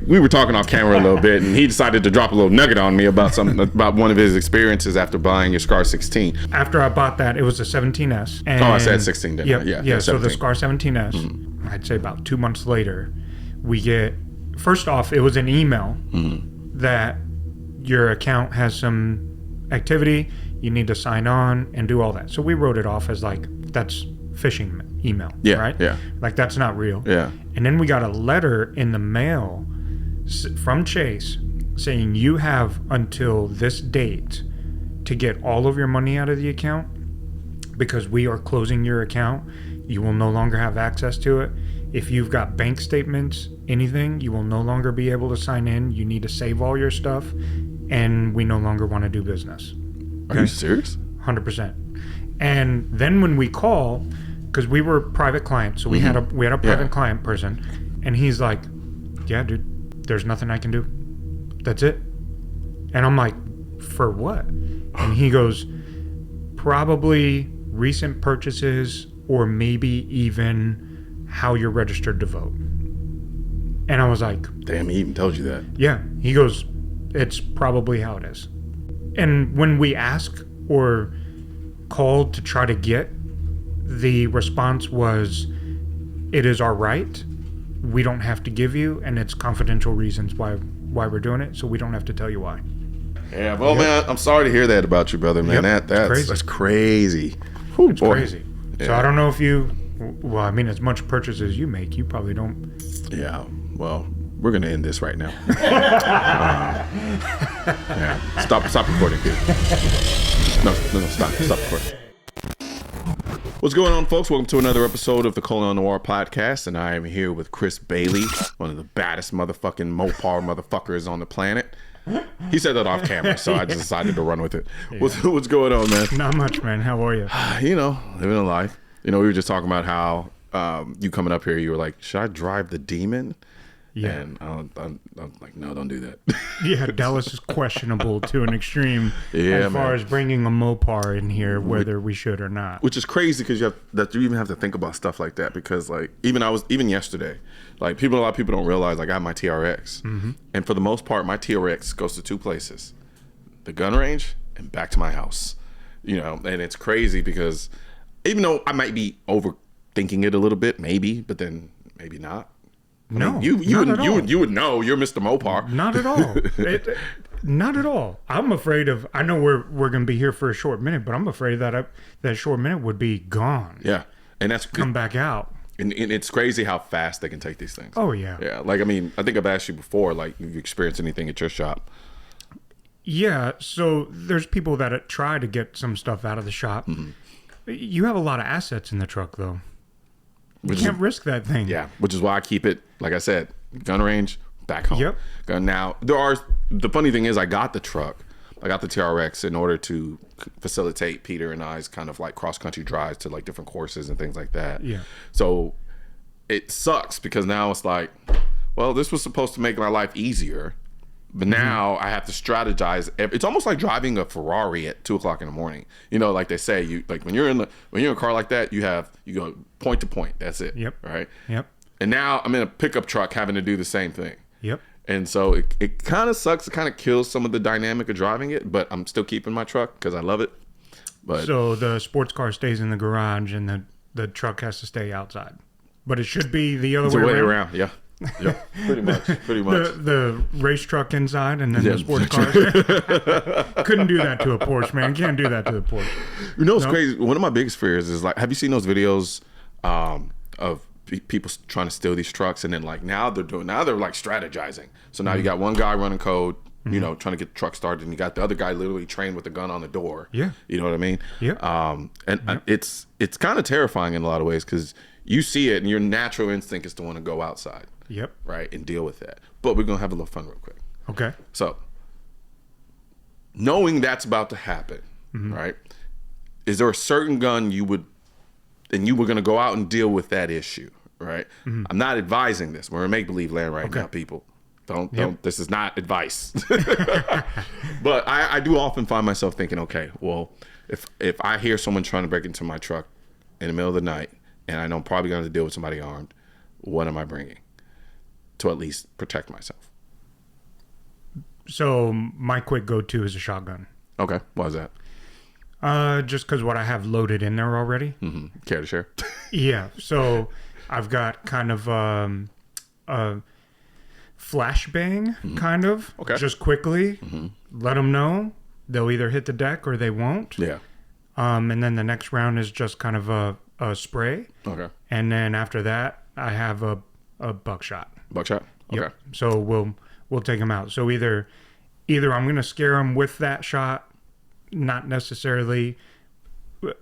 we were talking off camera a little bit, and he decided to drop a little nugget on me about about one of his experiences after buying your Scar 16. After I bought that, it was a 17S. And I said 16, didn't I? Yeah. So the Scar 17S, I'd say about 2 months later, we get, first off, it was an email that your account has some activity, you need to sign on and do all that. So we wrote it off as like, that's phishing email, right? Yeah. Like that's not real. Yeah. And then we got a letter in the mail from Chase saying you have until this date to get all of your money out of the account because we are closing your account. You will no longer have access to it. If you've got bank statements, anything, you will no longer be able to sign in. You need to save all your stuff, and we no longer want to do business. Okay? Are you serious? 100%. And then when we call, because we were private clients, so we had a private client person, and he's like, "Yeah, dude, there's nothing I can do. That's it." And I'm like, "For what?" And he goes, "Probably recent purchases, or maybe even how you're registered to vote." And I was like, "Damn, he even told you that?" Yeah. He goes, "It's probably how it is." And when we ask or called to try to get, the response was, "It is our right. We don't have to give you, and it's confidential reasons why we're doing it, so we don't have to tell you why." Yeah, well, man, I'm sorry to hear that about you, brother, man. That's crazy. That's crazy. Whew, it's crazy. Yeah. So I don't know if you, well, I mean, as much purchase as you make, you probably don't. Yeah, well, we're going to end this right now. Stop recording, dude. No, stop recording. What's going on, folks? Welcome to another episode of the Colion Noir podcast, and I am here with Chris Baily, one of the baddest motherfucking Mopar motherfuckers on the planet. He said that off camera, so I just decided to run with it. Yeah. What's going on, man? Not much, man. How are you? You know, living a life. You know, we were just talking about how you coming up here, you were like, "Should I drive the Demon?" Yeah. And I'm like, no, don't do that. Yeah, Dallas is questionable to an extreme as far as bringing a Mopar in here, whether we should or not. Which is crazy because you even have to think about stuff like that, because like even yesterday, like a lot of people don't realize, like, I have my TRX, and for the most part, my TRX goes to two places: the gun range and back to my house. You know, and it's crazy because even though I might be overthinking it a little bit, maybe, but then maybe not. No, you would know. You're Mr. Mopar. Not at all. Not at all. I'm afraid of. I know we're gonna be here for a short minute, but I'm afraid that that short minute would be gone. Yeah, and that's come back out. And it's crazy how fast they can take these things. Oh yeah. Yeah, like I mean, I think I've asked you before, like, have you experienced anything at your shop? Yeah. So there's people that try to get some stuff out of the shop. You have a lot of assets in the truck, though. You can't risk that thing. Yeah, which is why I keep it, like I said, gun range, back home. Yep. Now, the funny thing is, I got the truck, I got the TRX in order to facilitate Peter and I's kind of like cross-country drives to like different courses and things like that. Yeah. So it sucks because now it's like, well, this was supposed to make my life easier, but now I have to strategize. It's almost like driving a Ferrari at 2:00 in the morning. You know, like they say, you like when you're in a car like that, you go point to point. That's it. Yep. Right. Yep. And now I'm in a pickup truck having to do the same thing. Yep. And so it kind of sucks. It kind of kills some of the dynamic of driving it, but I'm still keeping my truck because I love it. But so the sports car stays in the garage and the truck has to stay outside. But it should be the other way around. Yeah. Yeah, pretty much. The race truck inside and then the sports car. Couldn't do that to a Porsche, man. Can't do that to a Porsche. You know what's crazy? One of my biggest fears is, like, have you seen those videos of people trying to steal these trucks, and then like now they're like strategizing. So now you got one guy running code, you know, trying to get the truck started, and you got the other guy literally trained with a gun on the door. Yeah. You know what I mean? Yeah. It's kind of terrifying in a lot of ways because you see it and your natural instinct is to want to go outside. Yep. Right, and deal with that. But we're gonna have a little fun real quick. Okay. So, knowing that's about to happen, right? Is there a certain gun you were gonna go out and deal with that issue, right? I'm not advising this. We're in make-believe land right now, people. Don't. This is not advice. But I do often find myself thinking, okay, well, if I hear someone trying to break into my truck in the middle of the night, and I know I'm probably gonna have to deal with somebody armed, what am I bringing? to at least protect myself. So my quick go-to is a shotgun. Okay, why is that? Just because what I have loaded in there already. Mm-hmm. Care to share? Yeah, so I've got kind of a flashbang, kind of. Okay. Just quickly, let them know. They'll either hit the deck or they won't. Yeah. And then the next round is just kind of a spray. Okay. And then after that, I have a buckshot. Buckshot? Okay. Yep. So we'll take them out. So either I'm going to scare them with that shot, not necessarily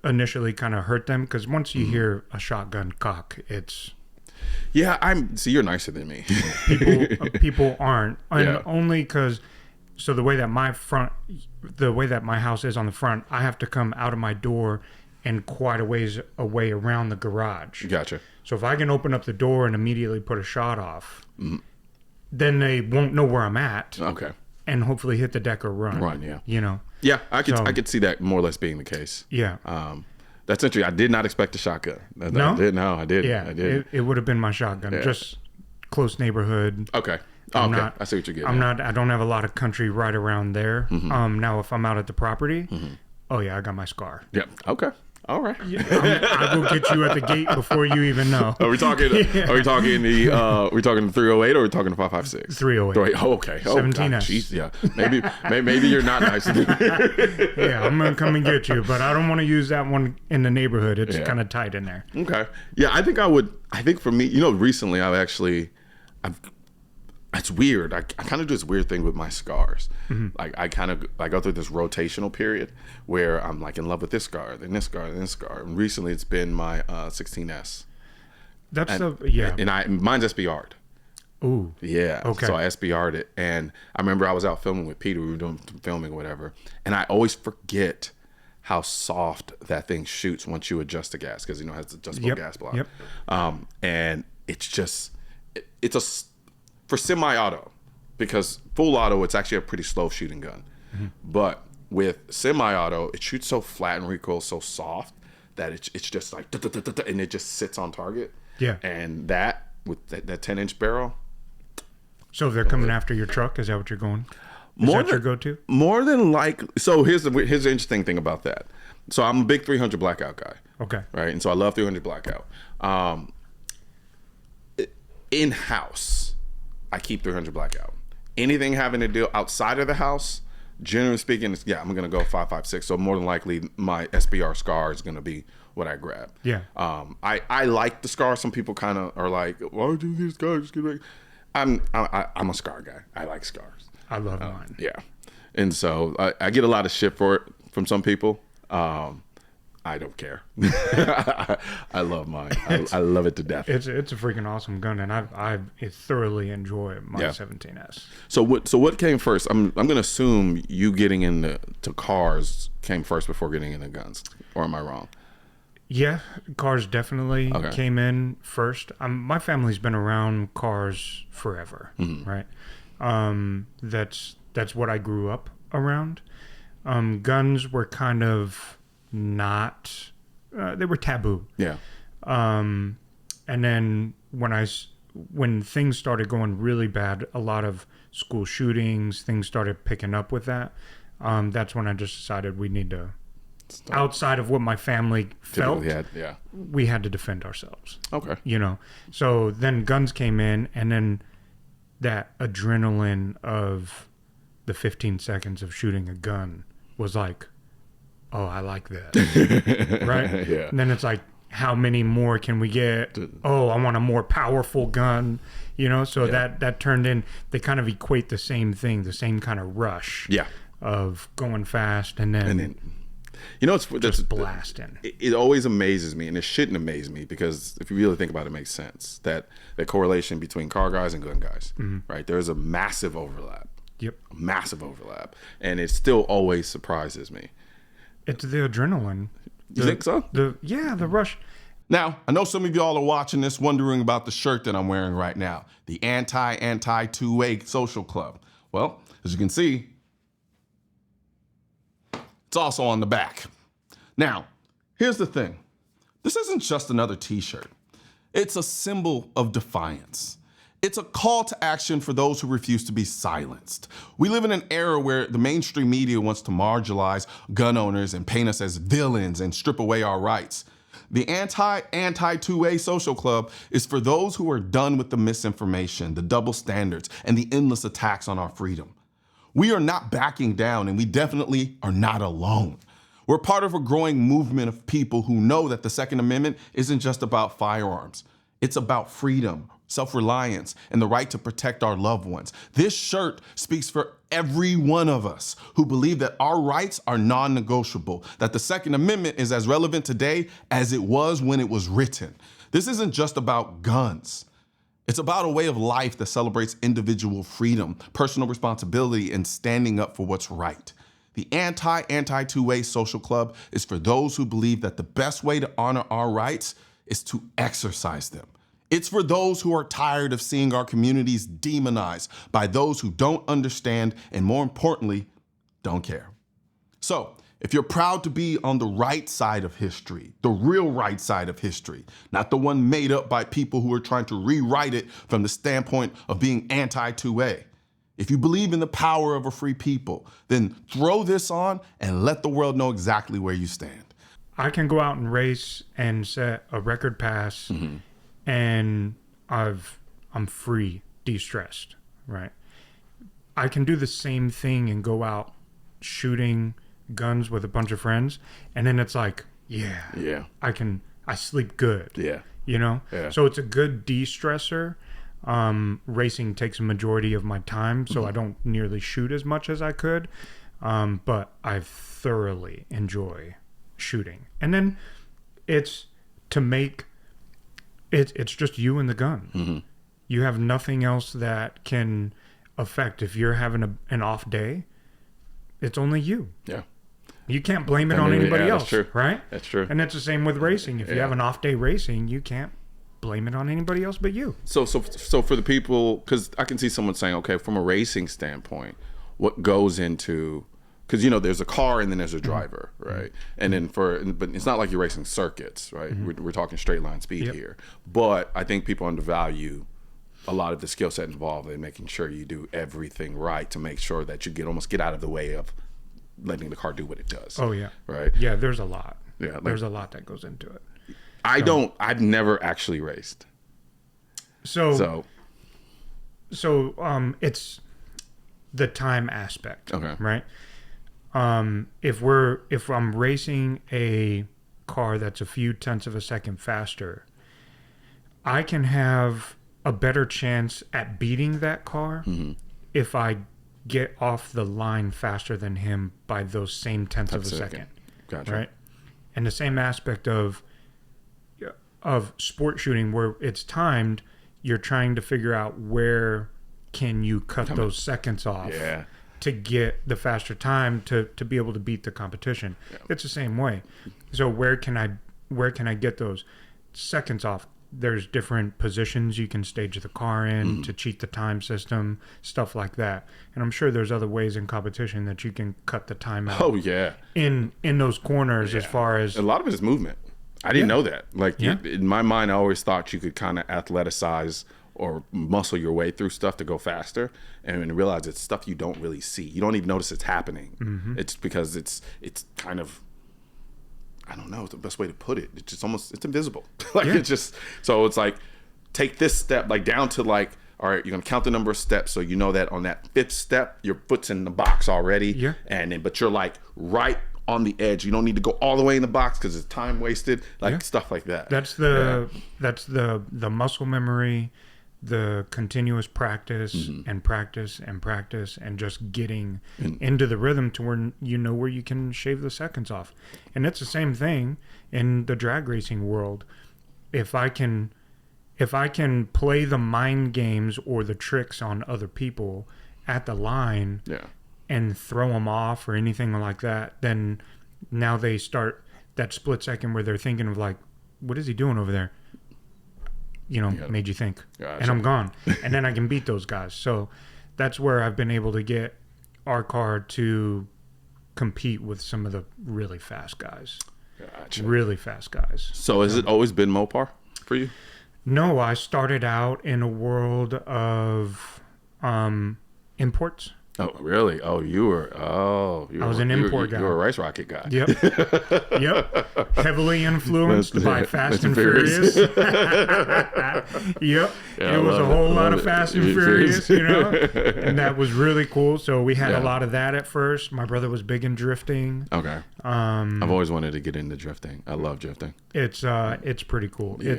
initially kind of hurt them, because once you hear a shotgun cock, it's... Yeah, see, you're nicer than me. people aren't. And Yeah. only because... So the way that my house is on the front, I have to come out of my door and quite a ways away around the garage. Gotcha. So if I can open up the door and immediately put a shot off, then they won't know where I'm at. Okay. And hopefully hit the deck or run. Run, yeah. You know? Yeah, I could see that more or less being the case. Yeah. That's interesting. I did not expect a shotgun. No? I did. Yeah. I did. It would have been my shotgun. Yeah. Just close neighborhood. Okay. I'm Okay. not- I see what you're getting. I don't have a lot of country right around there. Now if I'm out at the property, oh yeah, I got my scar. Yep. Okay. All right. I will get you at the gate before you even know. Are we talking? Are we talking the? We talking 308 or are we talking 556? 308. Oh, okay. Oh, 17S. God, geez, yeah. Maybe you're not nice. Yeah, I'm gonna come and get you, but I don't want to use that one in the neighborhood. It's Yeah. kind of tight in there. Okay. Yeah, I think I would. I think for me, recently it's weird. I kind of do this weird thing with my scars. Like I go through this rotational period where I'm like in love with this scar, then this scar, then this scar. And recently it's been my 16S. That's And mine's SBR'd. Ooh. Yeah. Okay. So I SBR'd it. And I remember I was out filming with Peter. We were doing some filming or whatever. And I always forget how soft that thing shoots once you adjust the gas, because it has adjustable gas block. Yep. And it's just for semi-auto, because full auto, it's actually a pretty slow shooting gun. But with semi-auto, it shoots so flat and recoils so soft that it's just like, and it just sits on target. Yeah. And that, with that 10-inch barrel. So if they're coming after your truck, is that what you're going? Is that your go-to? More than likely. So here's the interesting thing about that. So I'm a big 300 blackout guy. Okay. Right? And so I love 300 blackout. In-house, I keep 300 blackout. Anything having to do outside of the house, generally speaking, I'm going to go 5.56. So more than likely, my SBR scar is going to be what I grab. Yeah. I like the scar. Some people kind of are like, why would you get a scar? Just get back. I'm a scar guy. I like scars. I love mine. Yeah. And so I get a lot of shit for it from some people. I don't care. I love mine. I love it to death. It's a freaking awesome gun, and I thoroughly enjoy my 17S. So what came first? I'm gonna assume you getting into cars came first before getting into guns, or am I wrong? Yeah, cars definitely Okay. came in first. My family's been around cars forever, right? That's what I grew up around. Guns were kind of not, they were taboo. Yeah. And then when things started going really bad, a lot of school shootings, things started picking up with that. That's when I just decided we need to, outside of what my family felt, we had to defend ourselves. Okay. So then guns came in, and then that adrenaline of the 15 seconds of shooting a gun was like, oh, I like that. Right? Yeah. And then it's like, how many more can we get? Oh, I want a more powerful gun. So that turned in, they kind of equate the same thing, the same kind of rush of going fast and then it's just blasting. It always amazes me, and it shouldn't amaze me, because if you really think about it, it makes sense that the correlation between car guys and gun guys, right? There's a massive overlap. Yep. Massive overlap. And it still always surprises me. It's the adrenaline. You think so? The rush. Now, I know some of y'all are watching this wondering about the shirt that I'm wearing right now, the Anti-2A Social Club. Well, as you can see, it's also on the back. Now, here's the thing. This isn't just another t-shirt. It's a symbol of defiance. It's a call to action for those who refuse to be silenced. We live in an era where the mainstream media wants to marginalize gun owners and paint us as villains and strip away our rights. The anti-2A social club is for those who are done with the misinformation, the double standards, and the endless attacks on our freedom. We are not backing down, and we definitely are not alone. We're part of a growing movement of people who know that the Second Amendment isn't just about firearms. It's about freedom, self-reliance, and the right to protect our loved ones. This shirt speaks for every one of us who believe that our rights are non-negotiable, that the Second Amendment is as relevant today as it was when it was written. This isn't just about guns. It's about a way of life that celebrates individual freedom, personal responsibility, and standing up for what's right. The anti-2A social club is for those who believe that the best way to honor our rights is to exercise them. It's for those who are tired of seeing our communities demonized by those who don't understand and, more importantly, don't care. So, if you're proud to be on the right side of history, the real right side of history, not the one made up by people who are trying to rewrite it from the standpoint of being anti-2A, if you believe in the power of a free people, then throw this on and let the world know exactly where you stand. I can go out and race and set a record pass, and I'm free, de-stressed, right? I can do the same thing and go out shooting guns with a bunch of friends, and then it's like, yeah, I sleep good, you know? Yeah. So it's a good de-stressor. Racing takes a majority of my time, so I don't nearly shoot as much as I could, but I thoroughly enjoy shooting. And then it's just you and the gun. You have nothing else that can affect. If you're having an off day, it's only you. Yeah. You can't blame it on anybody else, true. Right? That's true. And it's the same with racing. If you have an off day racing, you can't blame it on anybody else but you. So for the people, because I can see someone saying, okay, from a racing standpoint, what goes into, because there's a car and then there's a driver, right? And then but it's not like you're racing circuits, right? We're talking straight line speed here. But I think people undervalue a lot of the skill set involved in making sure you do everything right to make sure that you almost get out of the way of letting the car do what it does. Oh yeah. Right? Yeah, there's a lot. Yeah. There's a lot that goes into it. I've never actually raced. So it's the time aspect. Okay. Right? If I'm racing a car that's a few tenths of a second faster, I can have a better chance at beating that car if I get off the line faster than him by those same tenths of a second. Gotcha. Right? And the same aspect of sport shooting, where it's timed, you're trying to figure out where can you cut those seconds off to get the faster time to be able to beat the competition. It's the same way. So where can I get those seconds off? There's different positions you can stage the car in to cheat the time system, stuff like that. And I'm sure there's other ways in competition that you can cut the time out. Oh yeah. In those corners, as far as a lot of it is movement. I didn't know that. Like in my mind, I always thought you could kind of athleticize or muscle your way through stuff to go faster, and realize it's stuff you don't really see. You don't even notice it's happening. It's because it's kind of, I don't know, it's the best way to put it. It's just it's invisible. It's just, so it's like, take this step, like down to like, all right, you're gonna count the number of steps, so you know that on that fifth step, your foot's in the box already. Yeah. And then, but you're like right on the edge. You don't need to go all the way in the box because it's time wasted, stuff like that. That's the muscle memory, the continuous practice and practice and practice, and just getting into the rhythm to where you know where you can shave the seconds off. And it's the same thing in the drag racing world. If I can play the mind games or the tricks on other people at the line and throw them off or anything like that, then now they start that split second where they're thinking of like, what is he doing over there? Made you think. Gotcha. And I'm gone. And then I can beat those guys. So that's where I've been able to get our car to compete with some of the really fast guys. Gotcha. Really fast guys. So has it always been Mopar for you? No, I started out in a world of imports. Oh, really? Oh, I was an import guy. You were a Rice Rocket guy. Yep. Yep. Heavily influenced by Fast and Furious. Yep. Yeah, it was a whole lot of Fast and Furious, you know? And that was really cool. So we had a lot of that at first. My brother was big in drifting. Okay. I've always wanted to get into drifting. I love drifting. It's pretty cool. Yeah.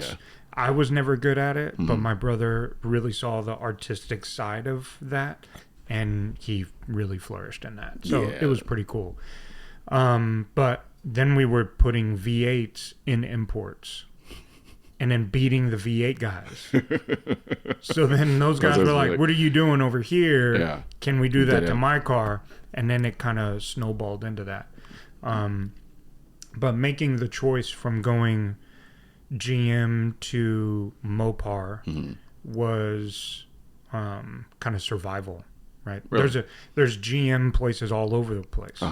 I was never good at it, but my brother really saw the artistic side of that. And he really flourished in that. So it was pretty cool. But then we were putting V8s in imports and then beating the V8 guys. So then those guys were like, what are you doing over here? Yeah. Can we do that to my car? And then it kind of snowballed into that. But making the choice from going GM to Mopar was kind of survival. Right. Really? There's GM places all over the place.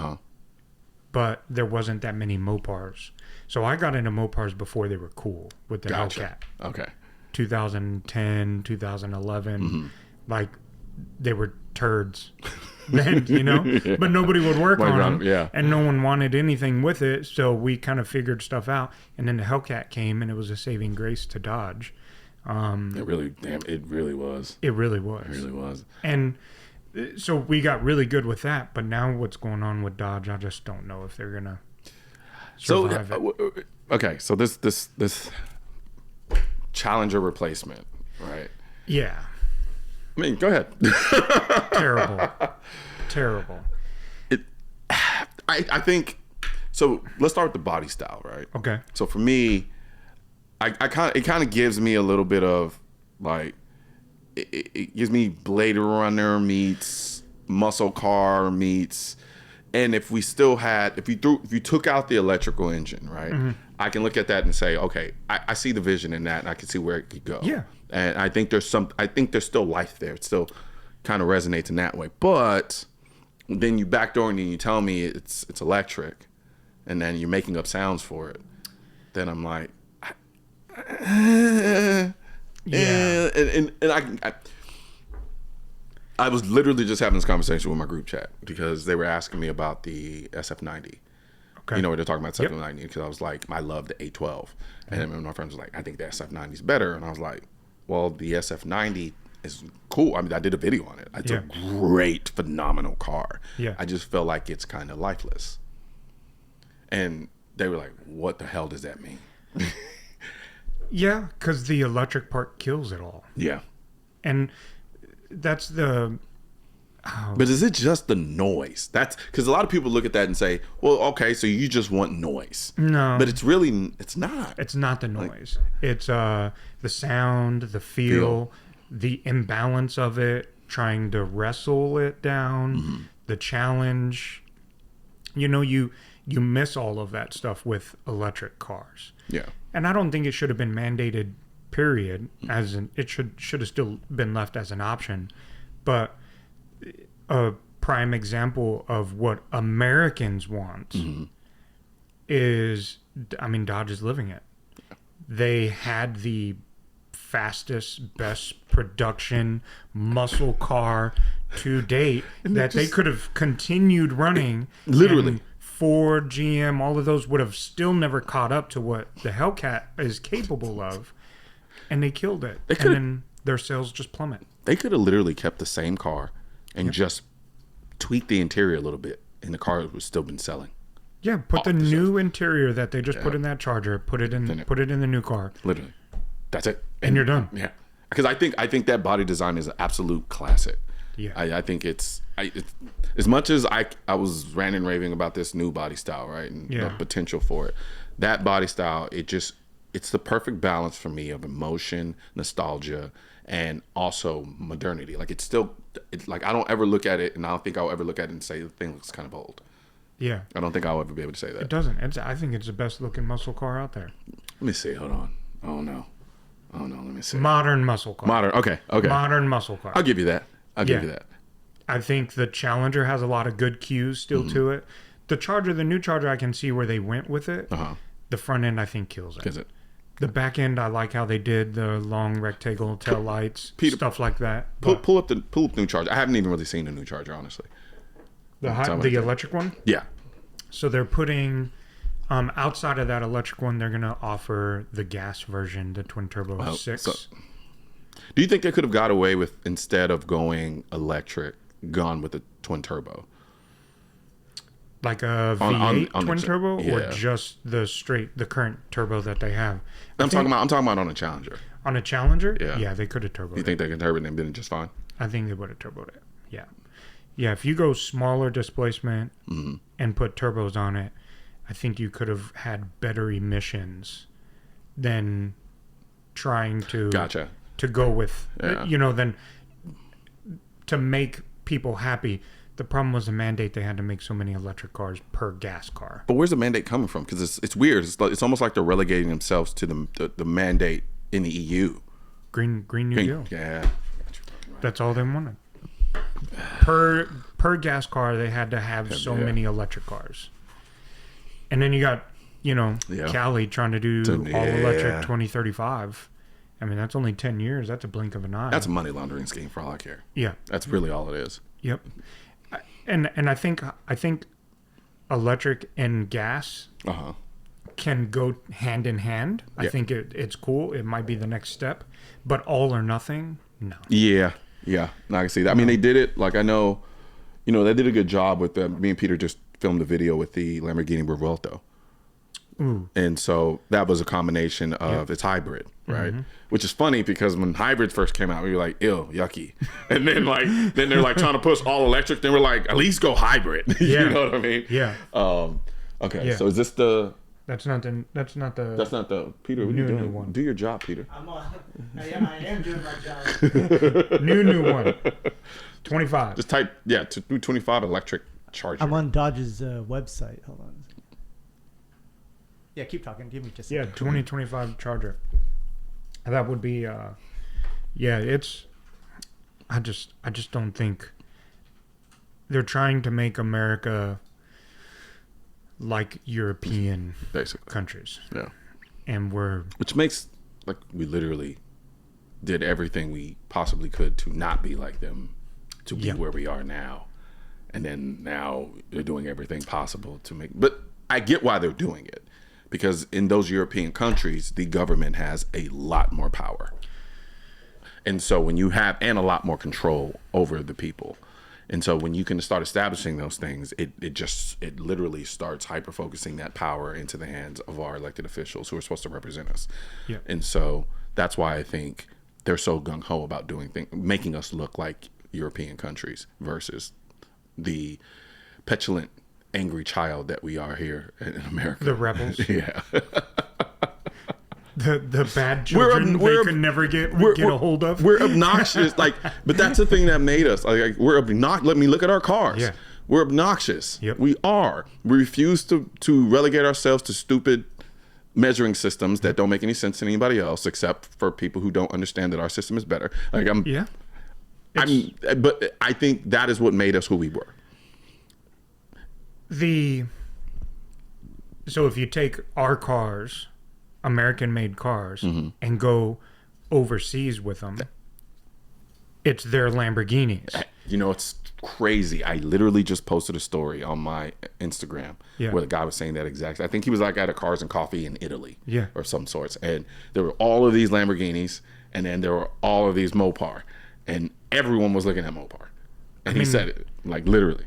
But there wasn't that many Mopars. So I got into Mopars before they were cool with the Hellcat. Okay. 2010, 2011. Like they were turds then, you know? But nobody would work on them. Yeah. And no one wanted anything with it. So we kind of figured stuff out. And then the Hellcat came and it was a saving grace to Dodge. It really was. It really was. It really was. And so we got really good with that, but now what's going on with Dodge, I just don't know if they're gonna survive it. Okay, so this Challenger replacement, right? Yeah. I mean, go ahead. Terrible. I think so. Let's start with the body style, right? Okay. So for me, it kind of gives me a little bit of like. It gives me Blade Runner meets muscle car meets, and if you took out the electrical engine, right, I can look at that and say, okay, I see the vision in that, and I can see where it could go. Yeah. And I think there's still life there. It still kind of resonates in that way. But then you backdoor and you tell me it's electric, and then you're making up sounds for it. Then I'm like. Yeah. And I was literally just having this conversation with my group chat because they were asking me about the SF90. Okay. You know what they're talking about, SF90, because I was like, I love the A12. And then my friends was like, I think the SF90 is better. And I was like, well, the SF90 is cool. I mean, I did a video on it. It's a great, phenomenal car. Yeah. I just felt like it's kind of lifeless. And they were like, what the hell does that mean? Yeah, because the electric part kills it all. Yeah. And that's the... But is it just the noise? That's because a lot of people look at that and say, well, okay, so you just want noise. No. But it's not. It's not the noise. It's the sound, the feel, the imbalance of it, trying to wrestle it down, the challenge. You know, you miss all of that stuff with electric cars. Yeah. And I don't think it should have been mandated, period, it should have still been left as an option. But a prime example of what Americans want is, I mean, Dodge is living it. They had the fastest, best production muscle car to date that they could have continued running. Literally. Ford, GM, all of those would have still never caught up to what the Hellcat is capable of, and they killed it. And then their sales just plummet. They could have literally kept the same car and just tweaked the interior a little bit, and the car would still been selling. Yeah, put the new interior that they just put in that Charger, put it in the new car. Literally, that's it, and you're done. Yeah, because I think that body design is an absolute classic. Yeah, I think it's as much as I was ranting and raving about this new body style, right, and the potential for it. That body style, it's the perfect balance for me of emotion, nostalgia, and also modernity. Like it's like I don't ever look at it, and I don't think I'll ever look at it and say the thing looks kind of old. Yeah, I don't think I'll ever be able to say that. It doesn't. I think it's the best looking muscle car out there. Let me see. Hold on. Oh no. Let me see. Modern muscle car. Modern. Okay. Modern muscle car. I'll give you that. I'll give you that. I think the Challenger has a lot of good cues still to it. The Charger, the new Charger, I can see where they went with it. The front end, I think, kills it. The back end, I like how they did the long rectangle tail lights, stuff like that. Pull up the new Charger. I haven't even really seen the new Charger, honestly. The electric one? Yeah. So they're putting, outside of that electric one, they're going to offer the gas version, the twin turbo 6. So, do you think they could have got away with, instead of going electric, gone with the twin turbo? Like a V8 twin turbo, yeah. or just the current turbo that they have? I'm talking about on a Challenger. On a Challenger? Yeah. Yeah, they could have turboed it. You think they could turbo it and been just fine? I think they would have turboed it. Yeah. Yeah, if you go smaller displacement and put turbos on it, I think you could have had better emissions than trying to go with, than to make people happy. The problem was the mandate. They had to make so many electric cars per gas car. But where's the mandate coming from? Because it's weird. It's almost like they're relegating themselves to the mandate in the EU. Green New Deal. Yeah. That's all they wanted. Per gas car, they had to have so many electric cars. And then you got, Cali trying to do all electric 2035. I mean, that's only 10 years. That's a blink of an eye. That's a money laundering scheme for all I care. Yeah. That's really all it is. Yep. And I think electric and gas can go hand in hand. I think it's cool. It might be the next step, but all or nothing, no. Yeah. No, I can see that. I mean, they did it. Like, I know, they did a good job with me and Peter just filmed a video with the Lamborghini Revuelto. Ooh. And so that was a combination of it's hybrid, right? Mm-hmm. Which is funny because when hybrids first came out, we were like, ew, yucky. And then they're like trying to push all electric. Then we're like, at least go hybrid. Yeah. You know what I mean? Yeah. Okay. Yeah. So is this the? That's not the. Peter. What are you doing? New one. Do your job, Peter. I am doing my job. new one. 25. Just type 225 electric Charger. I'm on Dodge's website. Hold on. Yeah, keep talking. Give me just a second. 2025 Charger. That would be it's I just don't think they're trying to make America like European basically countries. Yeah. And which makes, like, we literally did everything we possibly could to not be like them, to be where we are now. And then now they're doing everything possible to make, but I get why they're doing it. Because in those European countries, the government has a lot more power. And so when you have, and a lot more control over the people. And so when you can start establishing those things, it literally starts hyper-focusing that power into the hands of our elected officials who are supposed to represent us. Yeah. And so that's why I think they're so gung-ho about doing things, making us look like European countries versus the petulant, angry child that we are here in America. The rebels. Yeah. The bad children they could never get a hold of. We're obnoxious, but that's the thing that made us. Like, we're obnoxious. Let me look at our cars. Yeah. We're obnoxious. Yep. We are. We refuse to relegate ourselves to stupid measuring systems that don't make any sense to anybody else, except for people who don't understand that our system is better. Like, but I think that is what made us who we were. So if you take our cars, American-made cars, and go overseas with them, it's their Lamborghinis. It's crazy. I literally just posted a story on my Instagram where the guy was saying that exactly. I think he was like at a Cars and Coffee in Italy or some sorts. And there were all of these Lamborghinis, and then there were all of these Mopar. And everyone was looking at Mopar. And he said it, like, literally.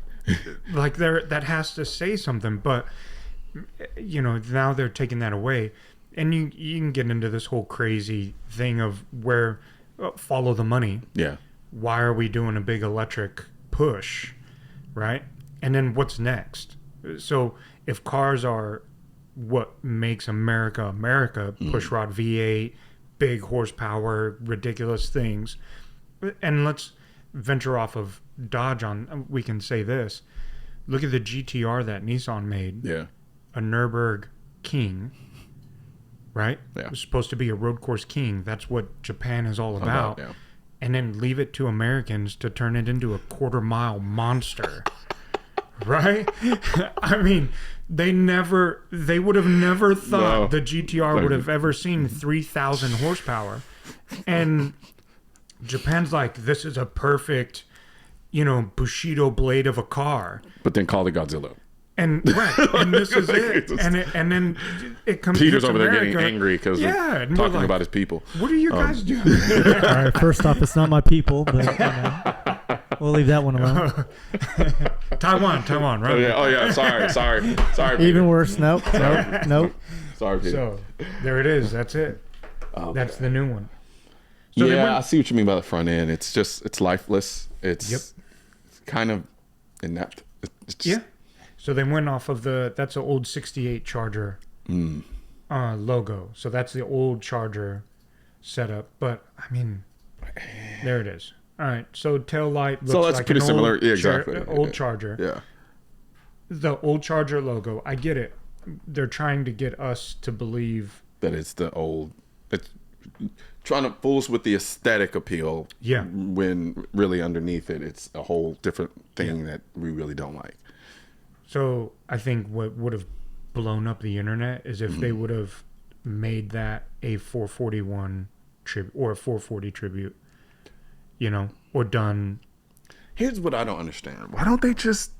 Like, that has to say something, but now they're taking that away, and you can get into this whole crazy thing of where follow the money. Yeah. Why are we doing a big electric push, right? And then what's next? So if cars are what makes America, pushrod V8, big horsepower, ridiculous things, and let's venture off of Dodge on, we can say this. Look at the GTR that Nissan made. Yeah. A Nürburgring King, right? Yeah. It was supposed to be a road course king. That's what Japan is all about. Yeah. And then leave it to Americans to turn it into a quarter-mile monster, Right? I mean, they would have never thought the GTR would have ever seen 3,000 horsepower. And Japan's like, this is a perfect, Bushido blade of a car. But then call it Godzilla. And this is it. And then it comes. Peter's hits over there America. getting angry because we're talking about his people. What are you guys doing? All right, first off, it's not my people, but we'll leave that one alone. Taiwan, right? Oh yeah. Sorry. Peter. Even worse. Nope. Sorry, Peter. So there it is. That's it. Okay. That's the new one. So I see what you mean by the front end. It's lifeless. It's kind of inept. Yeah. So they went off of that's the old 68 Charger logo. So that's the old Charger setup. But I mean, there it is. All right. So tail light looks that's like pretty an similar. Old Yeah, exactly. Old Charger. Yeah. The old Charger logo. I get it. They're trying to get us to believe That it's the old. It's trying to fool us with the aesthetic appeal. Yeah. When really underneath it, it's a whole different thing that we really don't like. So I think what would have blown up the internet is if they would have made that a 441 tribute or a 440 tribute, or done. Here's what I don't understand. Why don't they just,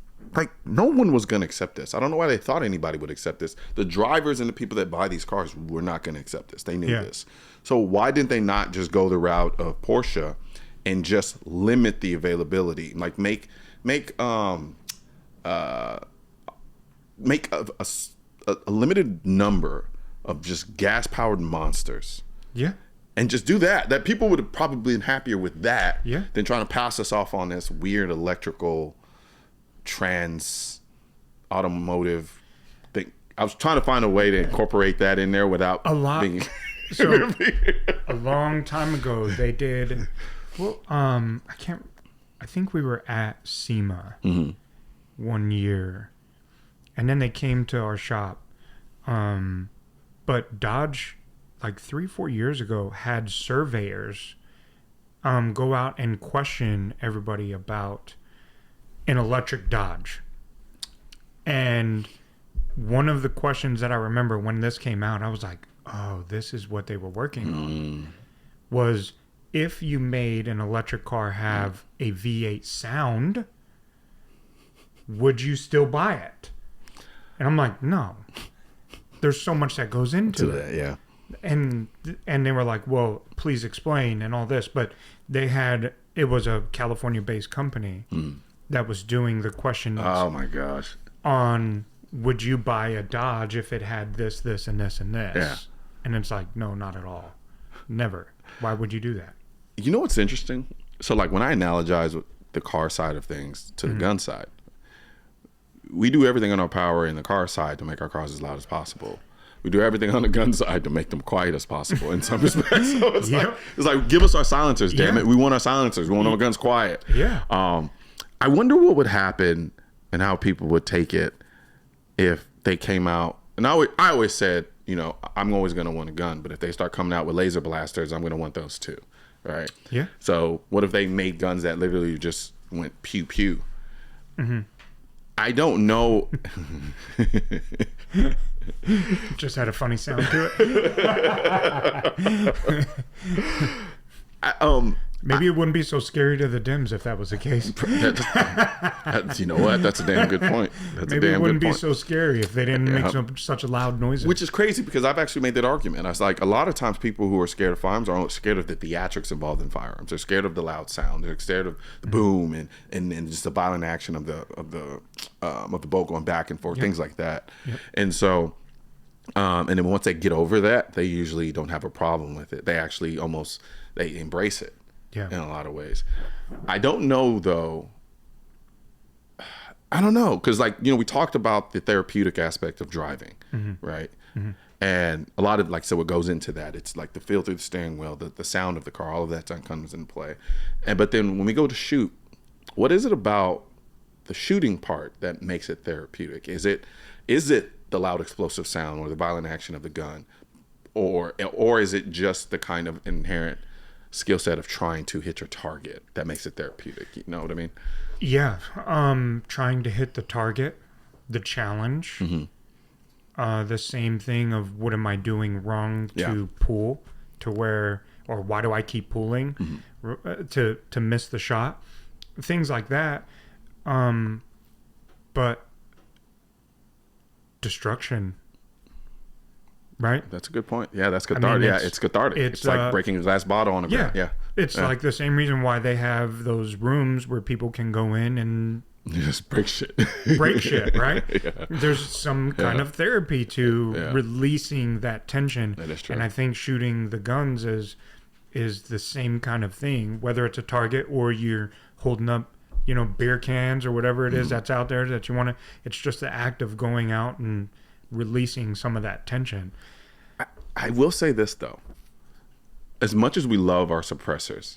no one was going to accept this. I don't know why they thought anybody would accept this. The drivers and the people that buy these cars were not going to accept this. They knew this. So why didn't they not just go the route of Porsche and just limit the availability? Like make a limited number of just gas-powered monsters. Yeah. And just do that. That people would have probably been happier with that than trying to pass us off on this weird electrical automotive thing. I was trying to find a way to incorporate that in there without being... So a long time ago they did I think we were at SEMA one year. And then they came to our shop. But Dodge, 3-4 years ago, had surveyors go out and question everybody about an electric Dodge. And one of the questions that I remember when this came out, I was like, oh, this is what they were working on. Was if you made an electric car have a V8 sound, would you still buy it? And I'm like, no. There's so much that goes into it. Yeah. And they were like, well, please explain and all this. But it was a California-based company that was doing the questions. Oh, my gosh. On would you buy a Dodge if it had this, this, and this, and this? Yeah. And it's like, no, not at all. Never. Why would you do that? You know what's interesting? So, when I analogize with the car side of things to the gun side, we do everything on our power in the car side to make our cars as loud as possible. We do everything on the gun side to make them quiet as possible in some respects. So it's like, give us our silencers, damn it. We want our silencers. We want our guns quiet. Yeah. I wonder what would happen and how people would take it if they came out. And I always said, I'm always going to want a gun, but if they start coming out with laser blasters, I'm going to want those too. Right? Yeah. So what if they made guns that literally just went pew pew? Mm-hmm. I don't know. Just had a funny sound to it. Maybe it wouldn't be so scary to the Dems if that was the case. You know what? That's a damn good point. Maybe it wouldn't be so scary if they didn't make such a loud noise. Which is crazy because I've actually made that argument. I was like, a lot of times people who are scared of firearms are scared of the theatrics involved in firearms. They're scared of the loud sound. They're scared of the boom and just the violent action of the bolt going back and forth, things like that. Yep. And so, and then once they get over that, they usually don't have a problem with it. They actually they embrace it. Yeah. In a lot of ways. I don't know though. I don't know because we talked about the therapeutic aspect of driving, right? Mm-hmm. And a lot of what goes into that. It's like the feel through the steering wheel, the sound of the car, all of that comes into play. But then when we go to shoot, what is it about the shooting part that makes it therapeutic? Is it the loud explosive sound or the violent action of the gun, or is it just the kind of inherent skill set of trying to hit your target that makes it therapeutic? You know what I mean? Yeah. Trying to hit the target, the challenge. The same thing of what am I doing wrong to pull to where, or why do I keep pulling to miss the shot? Things like that. But destruction, right? That's a good point. Yeah, that's cathartic. It's cathartic. It's like breaking a glass bottle on a ground. Yeah. It's like the same reason why they have those rooms where people can go in and just break shit. Right? Yeah. There's some kind of therapy to releasing that tension. That is true. And I think shooting the guns is the same kind of thing, whether it's a target or you're holding up, beer cans or whatever it is that's out there that you want to. It's just the act of going out and releasing some of that tension. I will say this though, as much as we love our suppressors,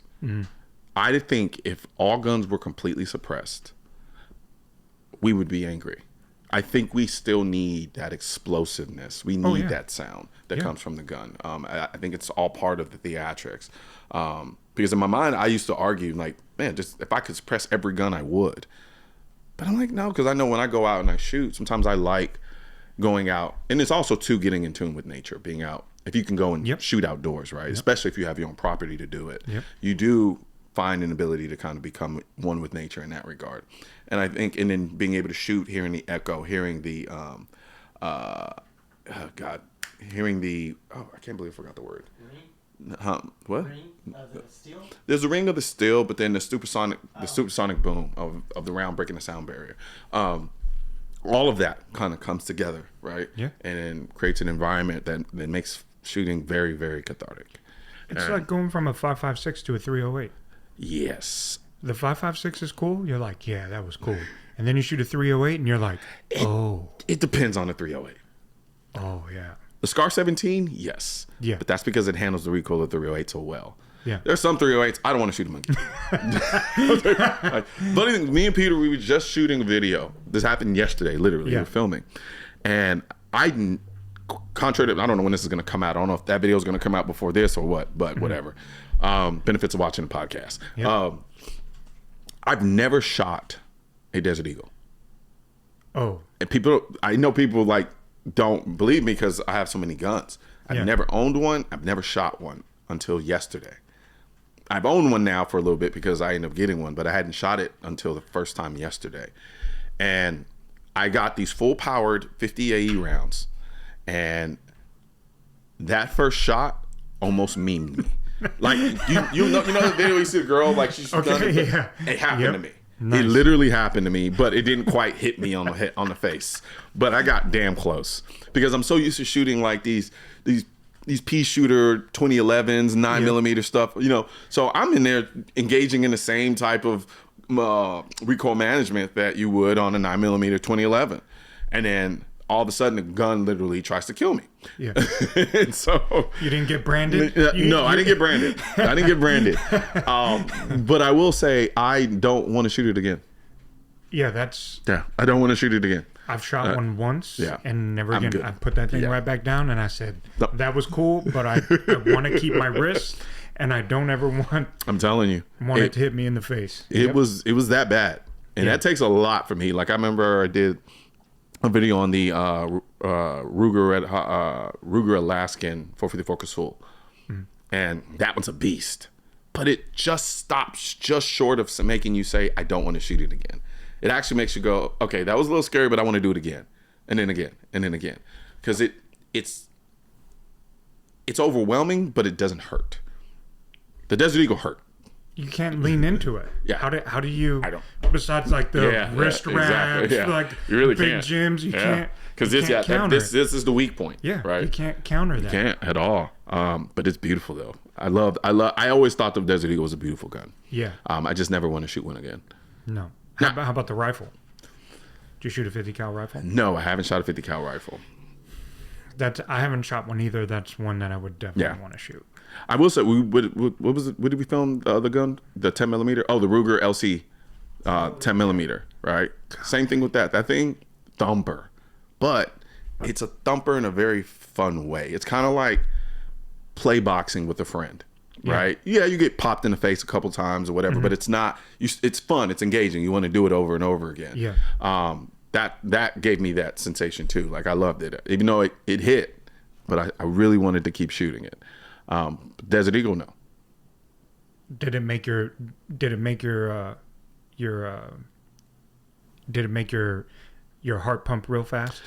I think if all guns were completely suppressed, we would be angry. I think we still need that explosiveness. We need that sound that comes from the gun. I think it's all part of the theatrics. Because in my mind, I used to argue, like, man, just if I could suppress every gun, I would. But I'm like, no, because I know when I go out and I shoot, sometimes I like going out. And it's also, too, getting in tune with nature, being out. If you can go and shoot outdoors, right? Especially if you have your own property to do it. You do find an ability to kind of become one with nature in that regard. And I think, and then being able to shoot, hearing the echo, hearing the, hearing the, I can't believe I forgot the word. What? Ring of the steel? There's a ring of the steel, but then the supersonic boom of the round breaking the sound barrier. All of that kind of comes together, right? Yeah. And then creates an environment that makes shooting very, very cathartic. It's like going from a 5.56 to a 308. Yes. The 5.56 is cool. You're like, yeah, that was cool. And then you shoot a 308 and you're like, oh. It depends on the 308. Oh, yeah. The Scar 17, yes. Yeah. But that's because it handles the recoil of the 308 so well. Yeah. There's some 308s, I don't want to shoot them again. Funny thing, me and Peter, we were just shooting a video. This happened yesterday, literally. We were filming. And contrary to, I don't know when this is going to come out. I don't know if that video is going to come out before this or what, but whatever. Benefits of watching the podcast. Yep. I've never shot a Desert Eagle. Oh. And I know people like don't believe me because I have so many guns. I've never owned one. I've never shot one until yesterday. I've owned one now for a little bit because I ended up getting one, but I hadn't shot it until the first time yesterday. And I got these full-powered 50 AE rounds, and that first shot almost memed me. Like you know the video you see the girl like she's done it. It happened to me. Nice. It literally happened to me, but it didn't quite hit me on the face. But I got damn close because I'm so used to shooting like these pea shooter 2011s, 9mm stuff, So I'm in there engaging in the same type of recoil management that you would on a 9mm 2011, and then all of a sudden the gun literally tries to kill me. Yeah. And so you didn't get branded? No, I didn't get branded. But I will say I don't want to shoot it again. Yeah, I don't want to shoot it again. I've shot one once and never I'm again. good. I put that thing right back down and I said, that was cool, but I want to keep my wrist and I don't ever want I'm telling you. It to hit me in the face. It was that bad. And that takes a lot for me. Like I remember I did a video on the Ruger Alaskan 454 Casull. And that one's a beast. But it just stops just short of making you say, I don't want to shoot it again. It actually makes you go, okay, that was a little scary, but I want to do it again. And then again, and then again. Because it's overwhelming, but it doesn't hurt. The Desert Eagle hurt. You can't lean into it. Yeah. How do you? I don't. Besides like the wrist wraps, like you really big can't. gyms, you can't. Because this is the weak point. Yeah, right. You can't counter that. You can't at all. But it's beautiful though. I always thought the Desert Eagle was a beautiful gun. Yeah. I just never want to shoot one again. No. How about the rifle? Did you shoot a 50 cal rifle? No, I haven't shot a 50 cal rifle. I haven't shot one either. That's one that I would definitely want to shoot. I will say, what was it? What did we film the other gun? The 10mm? Oh, the Ruger LC 10mm, right? Same thing with that. That thing, thumper. But it's a thumper in a very fun way. It's kind of like play boxing with a friend. right? Yeah, you get popped in the face a couple times or whatever, but it's not. It's fun. It's engaging. You want to do it over and over again. Yeah. That gave me that sensation too. Like I loved it, even though it hit, but I really wanted to keep shooting it. Desert Eagle, no. Did it make your heart pump real fast?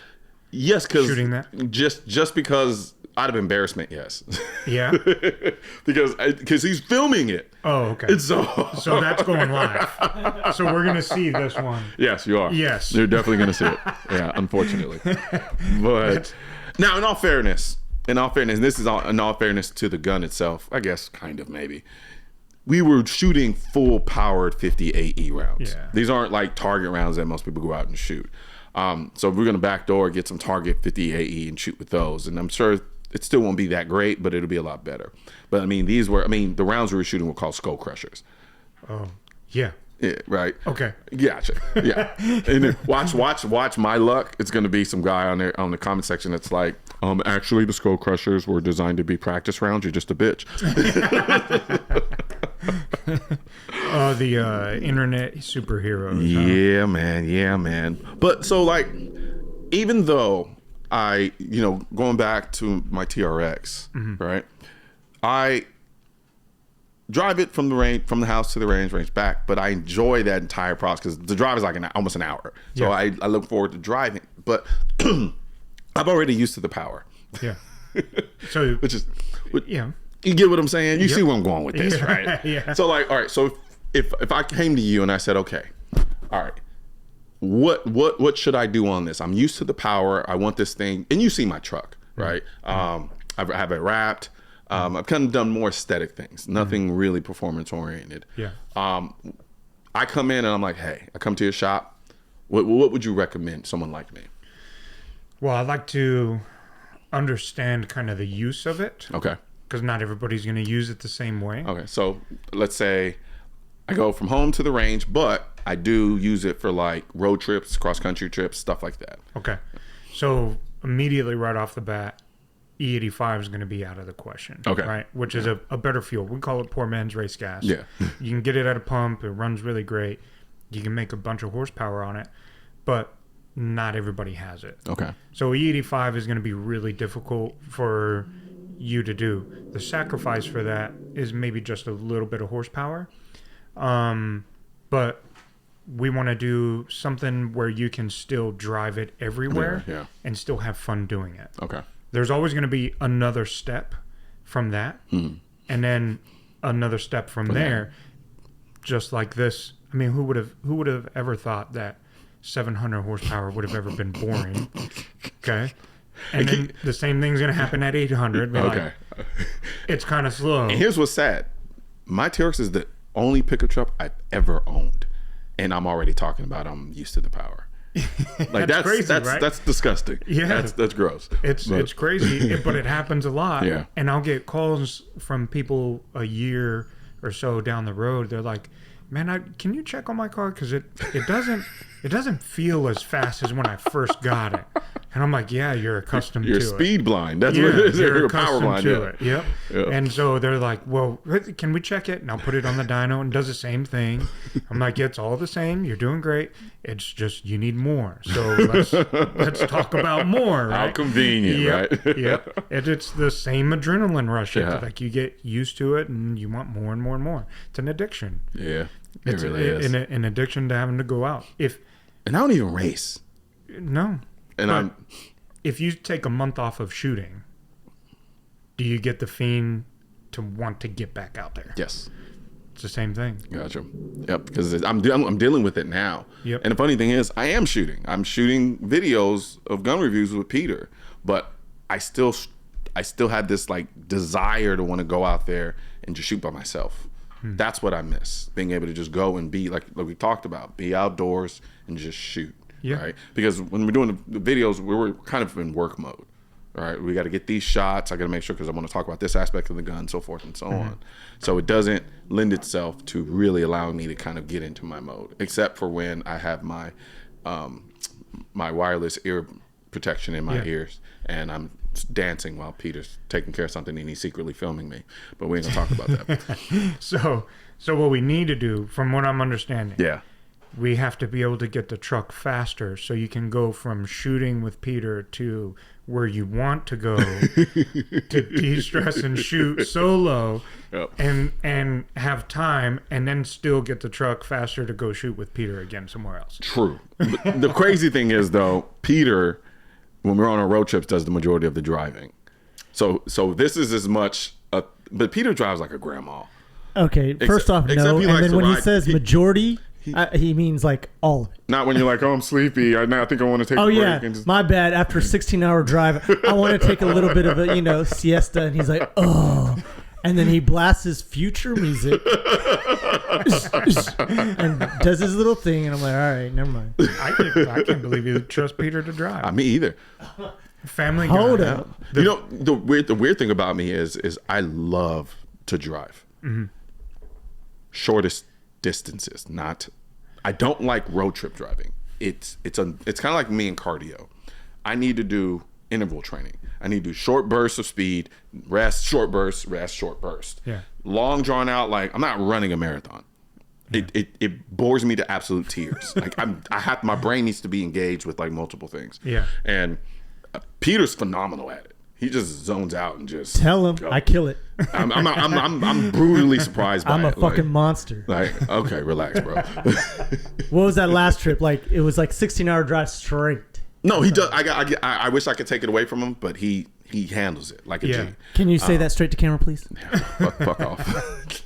Yes, because shooting that, just because out of embarrassment, yes. Yeah. because he's filming it. Oh, okay. It's so that's going live. So we're gonna see this one. Yes, you are. Yes, you're definitely gonna see it. Yeah, unfortunately. But now, in all fairness, this is in all fairness to the gun itself. I guess kind of maybe. We were shooting full powered 50 AE rounds. Yeah. These aren't like target rounds that most people go out and shoot. So we're gonna backdoor, get some target 50 AE and shoot with those. And I'm sure it still won't be that great, but it'll be a lot better. But I mean, the rounds we were shooting were called skull crushers. Oh, yeah. Yeah, right. Okay. Gotcha. Yeah. And then watch my luck. It's gonna be some guy on the comment section that's like, actually the skull crushers were designed to be practice rounds. You're just a bitch. The internet superheroes. Yeah, man. Yeah, man. But so like, even though I, going back to my TRX, right? I drive it from the house to the range back, but I enjoy that entire process because the drive is like almost an hour. So yeah. I look forward to driving, but I'm already used to the power. Yeah. So yeah. You get what I'm saying? You see where I'm going with this, right? Yeah. So like, all right, so if I came to you and I said, okay, all right, what should I do on this? I'm used to the power. I want this thing, and you see my truck, right? I have it wrapped. I've kind of done more aesthetic things, nothing really performance oriented. Yeah. I come in and I'm like, hey, I come to your shop. What would you recommend someone like me? Well, I'd like to understand kind of the use of it. Okay. Because not everybody's going to use it the same way. Okay. So let's say I go from home to the range, but I do use it for like road trips, cross country trips, stuff like that. Okay. So immediately right off the bat, E85 is going to be out of the question. Okay. Right? Which is a better fuel. We call it poor man's race gas. Yeah. You can get it at a pump. It runs really great. You can make a bunch of horsepower on it, but not everybody has it. Okay. So E85 is going to be really difficult for you to do. The sacrifice for that is maybe just a little bit of horsepower. But we want to do something where you can still drive it everywhere and still have fun doing it. Okay. There's always going to be another step from that, and then another step from there. Just like this. I mean, who would have ever thought that 700 horsepower would have ever been boring? Okay. And then the same thing's going to happen at 800. Okay. Like, it's kind of slow. And here's what's sad. My TRX is the only pickup truck I've ever owned. And I'm already talking about I'm used to the power. Like that's crazy, right? That's disgusting. Yeah. That's gross. It's crazy, but it happens a lot. Yeah. And I'll get calls from people a year or so down the road. They're like, man, can you check on my car? Because it doesn't feel as fast as when I first got it. And I'm like, yeah, you're accustomed to it. You're speed blind. That's what it is. You're power blind. To it. Yep. And so they're like, well, can we check it? And I'll put it on the dyno and it does the same thing. I'm like, yeah, it's all the same. You're doing great. It's just you need more. So let's talk about more. Right? How convenient, right? Yep. It's the same adrenaline rush. Yeah. Like you get used to it and you want more and more and more. It's an addiction. Yeah. It's really is. An addiction to having to go out. And I don't even race. No. And if you take a month off of shooting, do you get the fiend to want to get back out there? Yes. It's the same thing. Gotcha. Yep. Because I'm dealing with it now. Yep. And the funny thing is, I am shooting. I'm shooting videos of gun reviews with Peter, but I still had this like desire to want to go out there and just shoot by myself. That's what I miss. Being able to just go and be like we talked about, be outdoors and just shoot. Yeah. Right. Because when we're doing the videos, we were kind of in work mode. All right. We got to get these shots. I got to make sure because I want to talk about this aspect of the gun, so forth and so on. So it doesn't lend itself to really allowing me to kind of get into my mode, except for when I have my my wireless ear protection in my ears and I'm dancing while Peter's taking care of something and he's secretly filming me. But we ain't gonna talk about that. So what we need to do, from what I'm understanding, Yeah. we have to be able to get the truck faster so you can go from shooting with Peter to where you want to go to de-stress and shoot solo. Yep. and have time, and then still get the truck faster to go shoot with Peter again somewhere else. True. But the crazy thing is, though, Peter, when we're on our road trips, does the majority of the driving. So this is as much, but Peter drives like a grandma. Okay, first off, except no. he And likes then to when he ride. says majority, he means like all of it. Not when you're like, oh, I'm sleepy. I think I want to take a Oh break. yeah, And just... my bad. After a 16-hour drive, I want to take a little bit of a siesta, and he's like, oh, and then he blasts his future music and does his little thing, and I'm like, all right, never mind. I can't believe you trust Peter to drive. Me either. Family Hold guy. up. The weird thing about me is I love to drive. Mm-hmm. Shortest distances. I don't like road trip driving. It's kind of like me and cardio. I need to do interval training. I need to do short bursts of speed, rest, short burst, rest, short burst. Yeah. Long drawn out. Like, I'm not running a marathon. Yeah. It bores me to absolute tears. Like, my brain needs to be engaged with like multiple things. Yeah. And Peter's phenomenal at it. He just zones out and just Tell him go. I kill it. I'm brutally surprised by I'm it. a fucking monster. Like, okay, relax, bro. What was that last trip? Like, it was like 16-hour drive straight. No, he does. I wish I could take it away from him, but he handles it like a G. Can you say that straight to camera, please? Fuck off.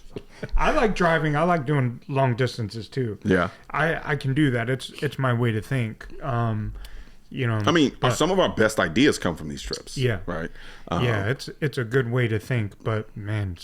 I like driving. I like doing long distances too. Yeah. I can do that. It's my way to think. I mean, some of our best ideas come from these trips. Yeah. Right. Yeah, it's a good way to think. But man,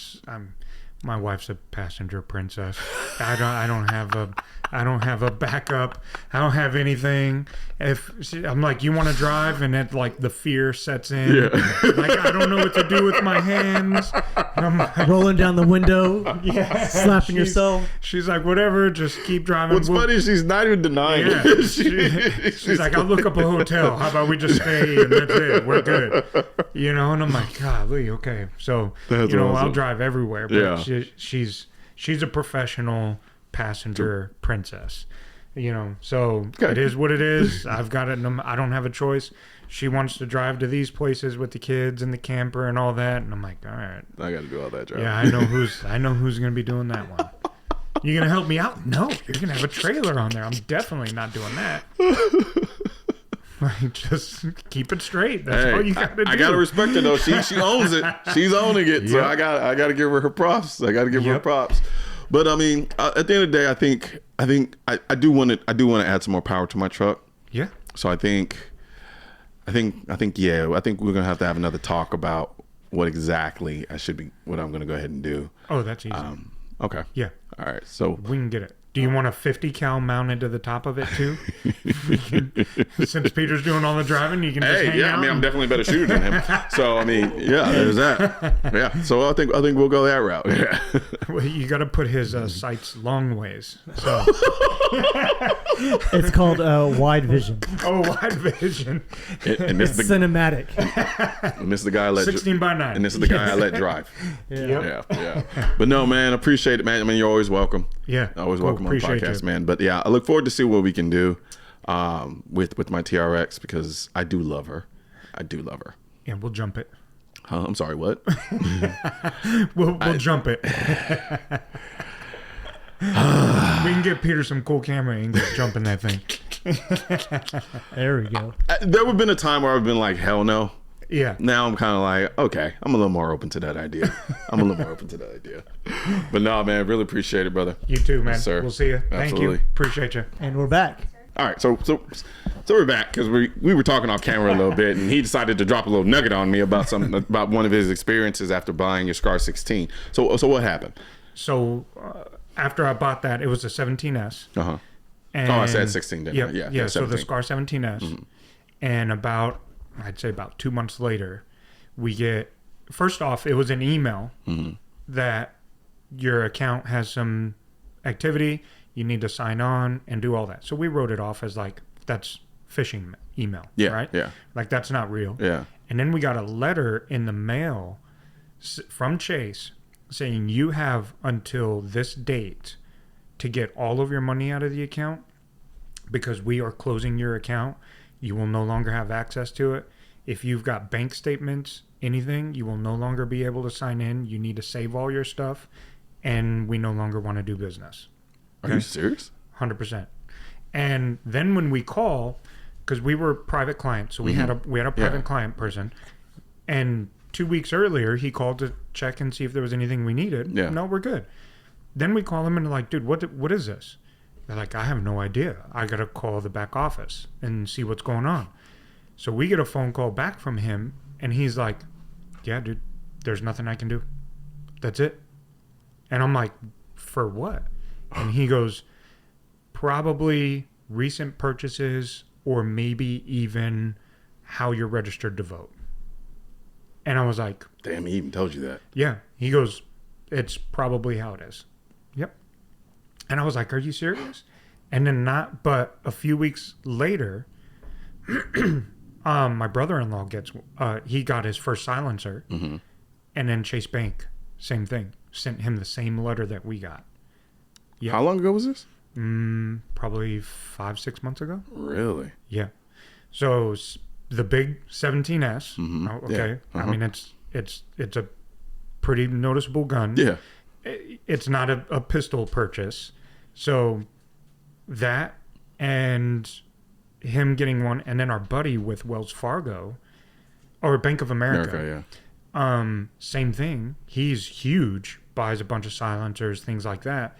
my wife's a passenger princess. I don't have a backup. I don't have anything. I'm like, you want to drive, and it like the fear sets in. Yeah. Like, I don't know what to do with my hands. And I'm like, Rolling down the window, slapping she's- yourself. She's like, whatever, just keep driving. What's funny is she's not even denying Yeah. it. She's like, I'll look up a hotel. How about we just stay and that's it? We're good. And I'm like, golly, okay. So, That's I'll awesome. drive everywhere. But Yeah. she's a professional passenger princess. So Okay. it is what it is. I've got it. I don't have a choice. She wants to drive to these places with the kids and the camper and all that. And I'm like, all right. I got to do all that, driving. Yeah, I know who's going to be doing that one. You going to help me out? No, you're going to have a trailer on there. I'm definitely not doing that. Like, just keep it straight. That's all you got to do. I gotta respect her though. She owns it. She's owning it. So Yep. I gotta give her props. I gotta give her props. But I mean, at the end of the day, I do want to add some more power to my truck. Yeah. So I think we're gonna have to have another talk about what exactly what I'm gonna go ahead and do. Oh, that's easy. Okay. Yeah. All right. So We can get it. Do you want a 50 cal mounted to the top of it too? Since Peter's doing all the driving, you can just hang out. I mean, I'm definitely a better shooter than him. So I mean, yeah, there's that. Yeah. So I think we'll go that route. Yeah. Well, you got to put his sights long ways. So It's called wide vision. wide vision. And this It's is the cinematic. and this is the guy I let 16 by 9. and this is the guy I let drive. Yep. Yeah. But no, man, appreciate it, man. I mean, you're always welcome. Yeah. Always welcome on the appreciate podcast, you. man. But yeah, I look forward to see what we can do with my TRX because I do love her. Yeah, we'll jump it. Huh? I'm sorry, what? We'll jump it. We can get Peter some cool camera and just jump in that thing. There we go. There would have been a time where I've been like, hell no. Yeah. Now I'm kind of like, okay, I'm a little more open to that idea. But no, man, really appreciate it, brother. You too, man. Yes, sir. We'll see you. Thank Absolutely. you. Appreciate you. And we're back. All right, so we're back because we were talking off camera a little bit, and he decided to drop a little nugget on me about one of his experiences after buying your Scar 16. So what happened? So after I bought that, it was a 17S. Uh-huh. And I said 16, didn't I? Yeah. So 17. the Scar 17S, and I'd say about 2 months later, we get, first off, it was an email that your account has some activity, you need to sign on and do all that. So we wrote it off as like, that's phishing email, Yeah, right? yeah. Like, that's not real. Yeah. And then we got a letter in the mail from Chase saying you have until this date to get all of your money out of the account because we are closing your account. You will no longer have access to it. If you've got bank statements, anything, you will no longer be able to sign in. You need to save all your stuff, and we no longer want to do business. Are you serious? 100%. And then when we call, because we were private clients, so we had a private client person, and 2 weeks earlier he called to check and see if there was anything we needed. Yeah. No, we're good. Then we call them and they're like, dude, what is this? They're like, I have no idea. I gotta call the back office and see what's going on. So we get a phone call back from him, and he's like, yeah, dude, there's nothing I can do. That's it. And I'm like, for what? And he goes, probably recent purchases or maybe even how you're registered to vote. And I was like, Damn, he even told you that. yeah. He goes, it's probably how it is. Yep. And I was like, are you serious? And then but a few weeks later, my brother-in-law he got his first silencer, and then Chase Bank, same thing, sent him the same letter that we got. Yeah. How long ago was this? Probably 5-6 months ago. Really? Yeah. So the big 17S. Okay. Yeah. I mean, it's a pretty noticeable gun. Yeah. It's not a pistol purchase. So that and him getting one, and then our buddy with Wells Fargo or Bank of America. Same thing. He's huge, buys a bunch of silencers, things like that.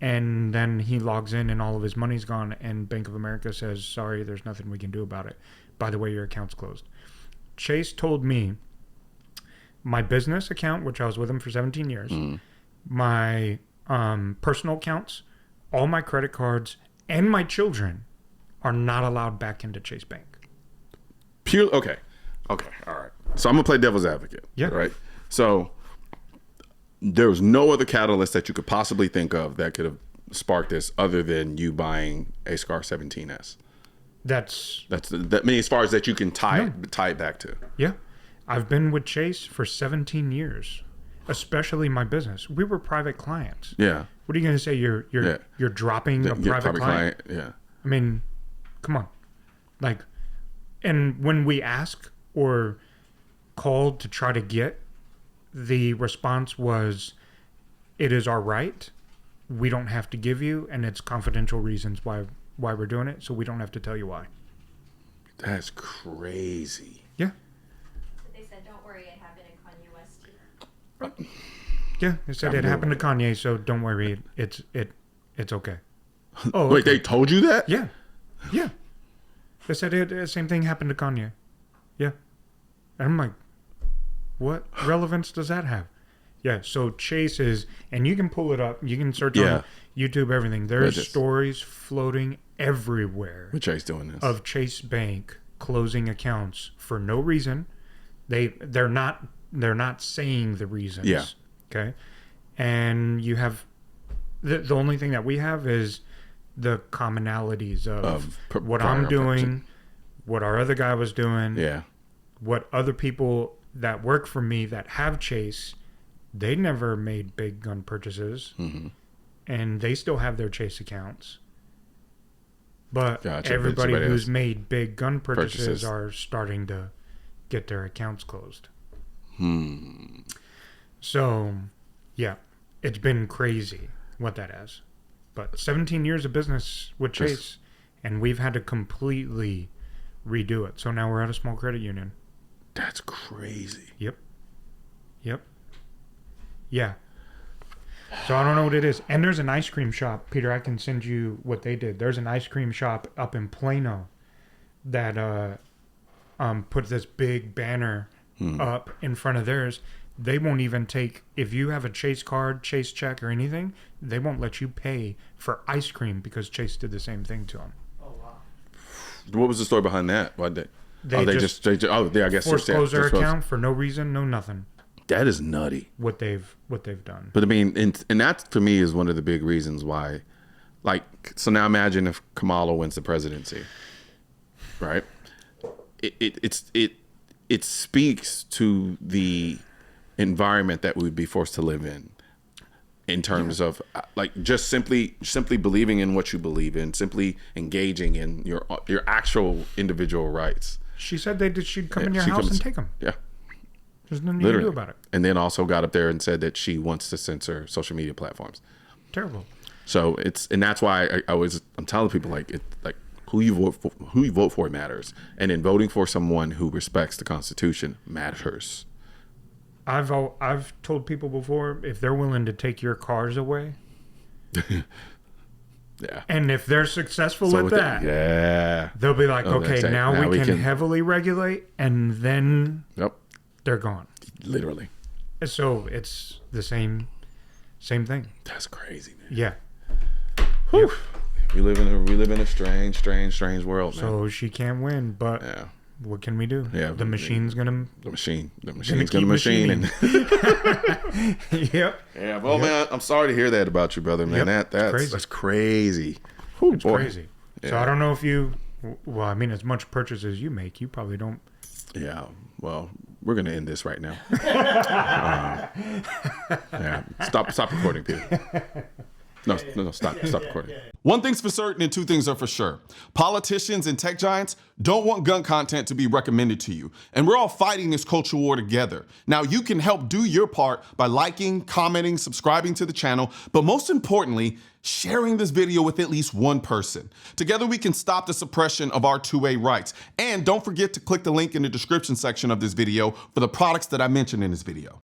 And then he logs in and all of his money's gone, and Bank of America says, sorry, there's nothing we can do about it. By the way, your account's closed. Chase told me my business account, which I was with him for 17 years, my personal accounts, all my credit cards, and my children are not allowed back into Chase Bank. Okay, all right. So I'm gonna play devil's advocate. Yeah. Right. So there was no other catalyst that you could possibly think of that could have sparked this other than you buying a Scar 17S. That means as far as that you can tie it back to. Yeah. I've been with Chase for 17 years, especially my business. We were private clients. Yeah. What are you going to say? You're dropping a private client? Yeah. I mean, come on. Like, and when we ask or called to try to get, the response was, it is our right. We don't have to give you, and it's confidential reasons why we're doing it, so we don't have to tell you why. That's crazy. Yeah. They said, don't worry, it happened in Kanye West too. Yeah, they said it happened to Kanye, so don't worry, it's okay. Oh, wait, okay. they told you that? Yeah. They said the same thing happened to Kanye. Yeah. And I'm like, what relevance does that have? Yeah, so Chase is, and you can pull it up, you can search on YouTube, everything. There's stories floating everywhere. With Chase doing this. Of Chase Bank closing accounts for no reason. They're not saying the reasons. Yeah. Okay. And you have the only thing that we have is the commonalities of what I'm doing, what our other guy was doing, what other people that work for me that have Chase, they never made big gun purchases, and they still have their Chase accounts. But everybody who's made big gun purchases are starting to get their accounts closed. So, yeah, it's been crazy what that has. But 17 years of business with Chase, and we've had to completely redo it. So now we're at a small credit union. That's crazy. Yep. Yeah. So I don't know what it is. And there's an ice cream shop. Peter, I can send you what they did. There's an ice cream shop up in Plano that put this big banner up in front of theirs. They won't even take, if you have a Chase card, Chase check, or anything, they won't let you pay for ice cream because Chase did the same thing to them. Oh, wow. What was the story behind that? Why did I guess forced close their account for no reason, no nothing. That is nutty. What they've done. But I mean, and that for me is one of the big reasons why, like, so now imagine if Kamala wins the presidency, right? It it speaks to the environment that we would be forced to live in terms of like just simply believing in what you believe in, simply engaging in your actual individual rights. She said she'd come in your house and take them. Yeah. There's nothing you can do about it. And then also got up there and said that she wants to censor social media platforms. Terrible. So that's why I'm telling people like who you vote for matters, and in voting for someone who respects the Constitution matters. I've told people before, if they're willing to take your cars away, yeah, and if they're successful at that, yeah, they'll be like, okay, now we can heavily regulate, and then they're gone. Literally. So it's the same thing. That's crazy, man. Yeah. Whew. Yep. We live in a strange world, man. So she can't win, but what can we do? Yeah, the machine's gonna machine and yep. Yeah, well, man, I'm sorry to hear that about you, brother, man. That's crazy. Whew, it's crazy. Yeah. So I don't know if you, well, I mean, as much purchase as you make, you probably don't. Yeah, well, we're gonna end this right now. Yeah, stop recording, Peter. No, stop recording. One thing's for certain and two things are for sure. Politicians and tech giants don't want gun content to be recommended to you. And we're all fighting this culture war together. Now, you can help do your part by liking, commenting, subscribing to the channel, but most importantly, sharing this video with at least one person. Together, we can stop the suppression of our 2A rights. And don't forget to click the link in the description section of this video for the products that I mentioned in this video.